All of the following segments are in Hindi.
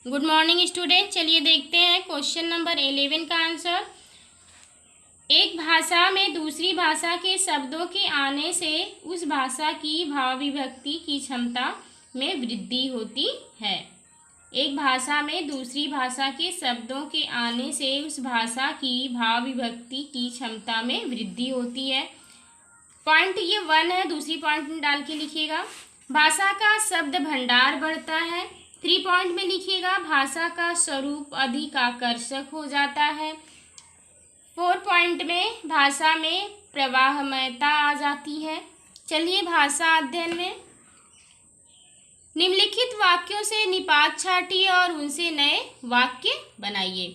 Good morning student. चलिए देखते हैं क्वेश्चन नंबर 11 का आंसर। एक भाषा में दूसरी भाषा के शब्दों के आने से उस भाषा की भाव विभक्ति की क्षमता में वृद्धि होती है। एक भाषा में दूसरी भाषा के शब्दों के आने से उस भाषा की भाव विभक्ति की क्षमता में वृद्धि होती है। पॉइंट ये 1 है, दूसरी पॉइंट डाल के लिखिएगा। भाषा का शब्द भंडार बढ़ता है। 3 पॉइंट में लिखिएगा भाषा का स्वरूप अधिक आकर्षक हो जाता है। 4 पॉइंट में भाषा में प्रवाहमयता आ जाती है। चलिए भाषा अध्ययन में निम्नलिखित वाक्यों से निपात छाटिए और उनसे नए वाक्य बनाइए।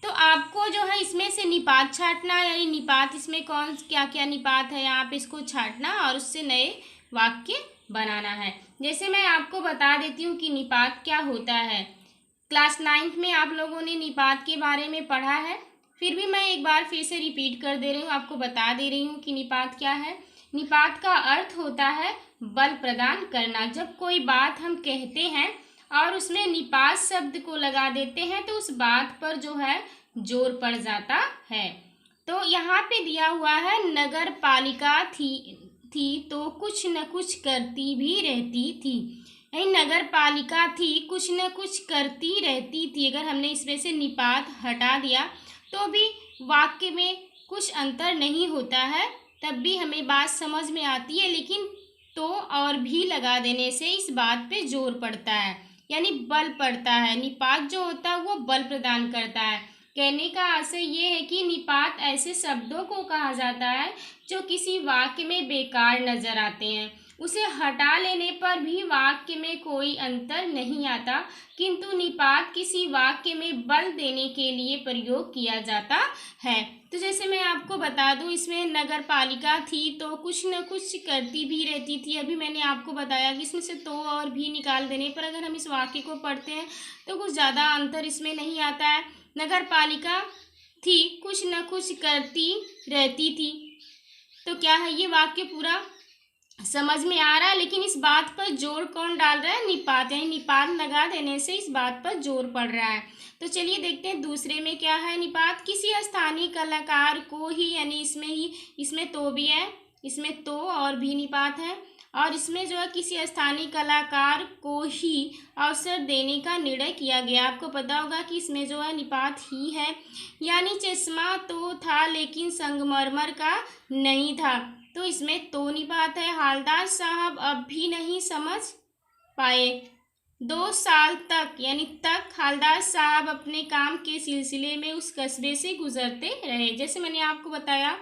तो आपको जो है इसमें से निपात छाटना, यानी निपात इसमें कौन क्या क्या निपात है आप इसको छाटना और उससे नए वाक्य बनाना है। जैसे मैं आपको बता देती हूँ कि निपात क्या होता है। क्लास 9th में आप लोगों ने निपात के बारे में पढ़ा है, फिर भी मैं एक बार फिर से रिपीट कर दे रही हूँ, आपको बता दे रही हूँ कि निपात क्या है। निपात का अर्थ होता है बल प्रदान करना। जब कोई बात हम कहते हैं और उसमें निपात शब्द को लगा देते हैं तो उस बात पर जो है जोर पड़ जाता है। तो यहाँ पे दिया हुआ है नगर पालिका थी तो कुछ न कुछ करती भी रहती थी। नगर पालिका थी कुछ न कुछ करती रहती थी। अगर हमने इसमें से निपात हटा दिया तो भी वाक्य में कुछ अंतर नहीं होता है, तब भी हमें बात समझ में आती है। लेकिन तो और भी लगा देने से इस बात पे जोर पड़ता है, यानी बल पड़ता है। निपात जो होता है वो बल प्रदान करता है। कहने का आशय ये है कि निपात ऐसे शब्दों को कहा जाता है जो किसी वाक्य में बेकार नजर आते हैं। उसे हटा लेने पर भी वाक्य में कोई अंतर नहीं आता, किंतु निपात किसी वाक्य में बल देने के लिए प्रयोग किया जाता है। तो जैसे मैं आपको बता दूं, इसमें नगर पालिका थी तो कुछ न कुछ करती भी रहती थी। अभी मैंने आपको बताया कि इसमें से तो और भी निकाल देने पर अगर हम इस वाक्य को पढ़ते हैं तो कुछ ज़्यादा अंतर इसमें नहीं आता है। नगर पालिका थी कुछ न कुछ करती रहती थी, तो क्या है ये वाक्य पूरा समझ में आ रहा है। लेकिन इस बात पर जोर कौन डाल रहा है? निपात, यानी निपात लगा देने से इस बात पर जोर पड़ रहा है। तो चलिए देखते हैं दूसरे में क्या है। निपात किसी स्थानीय कलाकार को ही, यानी इसमें तो भी है, इसमें तो और भी निपात है, और इसमें जो है किसी स्थानीय कलाकार को ही अवसर देने का निर्णय किया गया। आपको पता होगा कि इसमें जो है निपात ही है, यानी चश्मा तो था लेकिन संगमरमर का नहीं था, तो इसमें तो निपात है। हालदार साहब अब भी नहीं समझ पाए। 2 साल तक, यानी तक हालदार साहब अपने काम के सिलसिले में उस कस्बे से गुजरते रहे। जैसे मैंने आपको बताया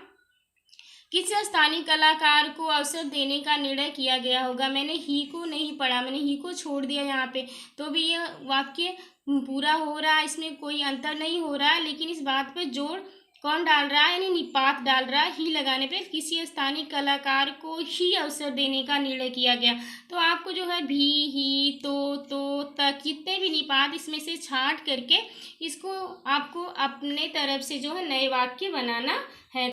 किसी स्थानीय कलाकार को अवसर देने का निर्णय किया गया होगा। मैंने ही को नहीं पढ़ा, मैंने ही को छोड़ दिया यहाँ पे, तो भी यह वाक्य पूरा हो रहा है, इसमें कोई अंतर नहीं हो रहा है। लेकिन इस बात पर जोर कौन डाल रहा है? यानी निपात डाल रहा है। ही लगाने पे किसी स्थानीय कलाकार को ही अवसर देने का निर्णय किया गया। तो आपको जो है भी, ही, तो तक कितने भी निपात इसमें से छांट करके इसको आपको अपने तरफ से जो है नए वाक्य बनाना है।